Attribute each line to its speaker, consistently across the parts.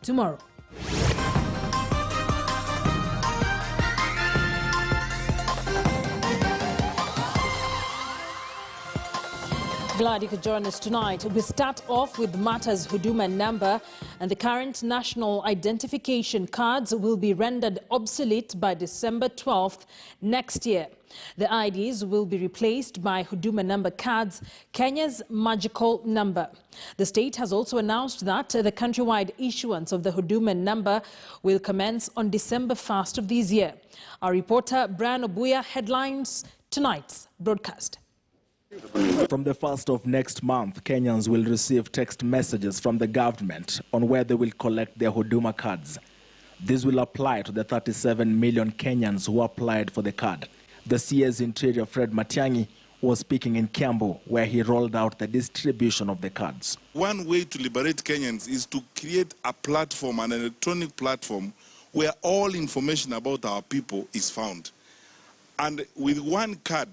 Speaker 1: tomorrow. Glad you could join us tonight. We start off with matters Huduma Namba, and the current national identification cards will be rendered obsolete by December 12th next year. The IDs will be replaced by Huduma Namba cards, Kenya's magical number. The state has also announced that the countrywide issuance of the Huduma Namba will commence on December 1st of this year. Our reporter Brian Obuya headlines tonight's broadcast.
Speaker 2: From the 1st of next month, Kenyans will receive text messages from the government on where they will collect their Huduma cards. This will apply to the 37 million Kenyans who applied for the card. The CS Interior Fred Matiang'i was speaking in Kiambu, where he rolled out the distribution of the cards.
Speaker 3: One way to liberate Kenyans is to create a platform, an electronic platform, where all information about our people is found. And with one card,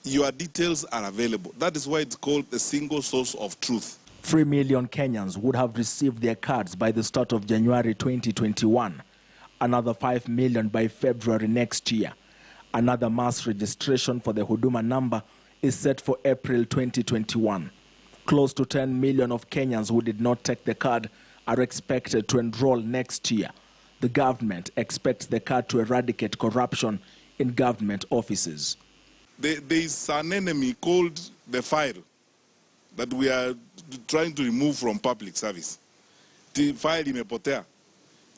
Speaker 3: your details are available. That is why it's called a single source of truth.
Speaker 2: 3 million Kenyans would have received their cards by the start of January 2021. Another 5 million by February next year. Another mass registration for the Huduma Namba is set for April 2021. Close to 10 million of Kenyans who did not take the card are expected to enroll next year. The government expects the card to eradicate corruption in government offices.
Speaker 3: There is an enemy called the file that we are trying to remove from public service. The file imepotea.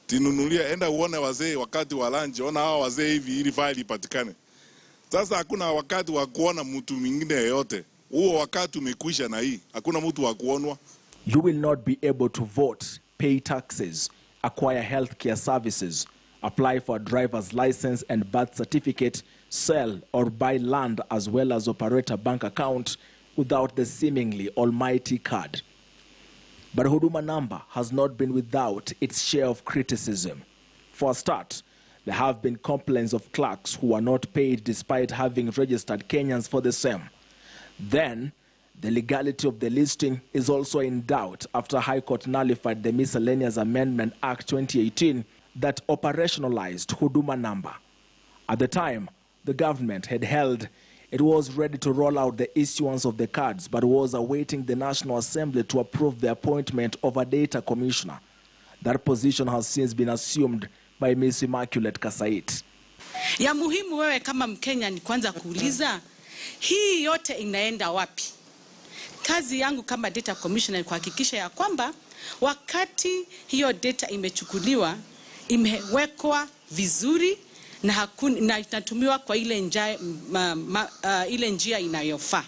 Speaker 3: Tinunulia enda uone wazee wakati wa lunch, ona hawa wazee hivi ili file ipatikane. Sasa hakuna wakati wa kuona mtu mwingine yeyote. Huo wakati umekwisha na hii. Hakuna mtu wa kuonwa.
Speaker 2: You will not be able to vote, pay taxes, acquire healthcare services, apply for a driver's license and birth certificate, sell or buy land as well as operate a bank account without the seemingly almighty card. But Huduma Namba has not been without its share of criticism. For a start, there have been complaints of clerks who are not paid despite having registered Kenyans for the same. Then, the legality of the listing is also in doubt after High Court nullified the Miscellaneous Amendment Act 2018 that operationalized Huduma Namba. At the time, the government had held it was ready to roll out the issuance of the cards, but was awaiting the National Assembly to approve the appointment of a data commissioner. That position has since been assumed by Ms. Immaculate Kasait.
Speaker 4: Ya muhimu wewe kama Mkenya ni kwanza kuuliza, hii yote inaenda wapi? Kazi yangu kama data commissioner ni kuhakikisha ya kwamba wakati hiyo data imechukuliwa, imewekwa vizuri na inatumiwa kwa ile njia inayofaa.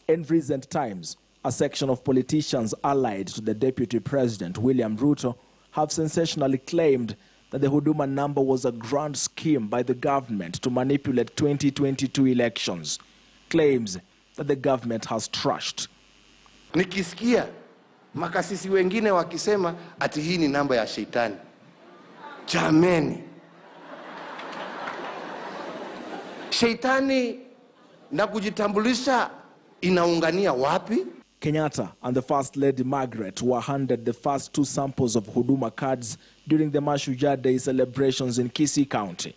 Speaker 2: In recent times, a section of politicians allied to the Deputy President, William Ruto, have sensationally claimed that the Huduma Namba was a grand scheme by the government to manipulate 2022 elections. Claims that the government has trashed.
Speaker 5: Nikisikia makasisi wengine wakisema ati hii ni namba ya shetani. Jameni. Sheitani na kujitambulisha inaungania wapi?
Speaker 2: Kenyatta and the First Lady Margaret were handed the first 2 samples of Huduma cards during the Mashujaa Day celebrations in Kisii County.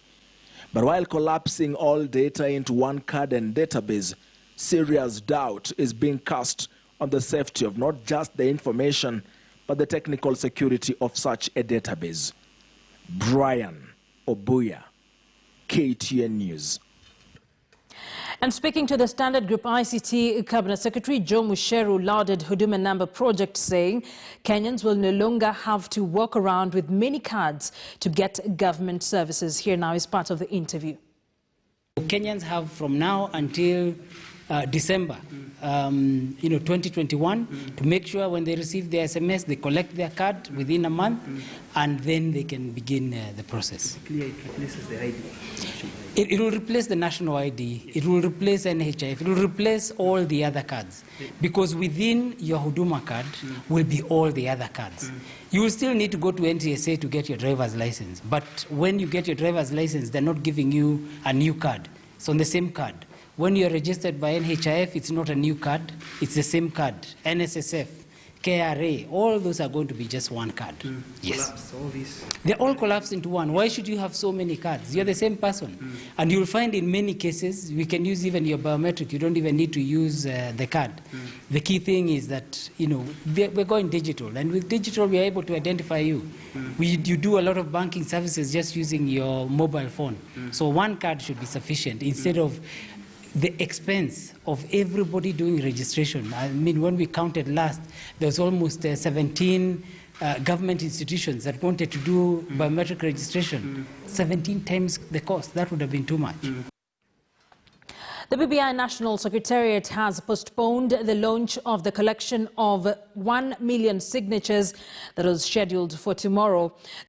Speaker 2: But while collapsing all data into one card and database, serious doubt is being cast on the safety of not just the information, but the technical security of such a database. Brian Obuya, KTN News.
Speaker 1: And speaking to the Standard Group ICT Cabinet Secretary Joe Musheru lauded Huduma Namba project, saying Kenyans will no longer have to walk around with many cards to get government services. Here now is part of the interview.
Speaker 6: Kenyans have from now until December 2021 to make sure when they receive their SMS, they collect their card within a month, and then they can begin the process.
Speaker 7: It replaces the ID.
Speaker 6: It will replace the national ID, it will replace NHIF, it will replace all the other cards, because within your Huduma card will be all the other cards. You will still need to go to NTSA to get your driver's license, but when you get your driver's license, they're not giving you a new card. It's on the same card. When you're registered by NHIF, it's not a new card, it's the same card. NSSF, KRA, all those are going to be just one card. Yes.
Speaker 7: Collapse all these.
Speaker 6: They all collapse into one. Why should you have so many cards? You're the same person. And you'll find in many cases, we can use even your biometric. You don't even need to use the card. The key thing is that, you know, we're going digital. And with digital, we are able to identify you. You do a lot of banking services just using your mobile phone. So one card should be sufficient instead of the expense of everybody doing registration. I mean, when we counted last, there was almost 17 government institutions that wanted to do biometric registration. 17 times the cost. That would have been too much.
Speaker 1: The BBI National Secretariat has postponed the launch of the collection of 1 million signatures that was scheduled for tomorrow.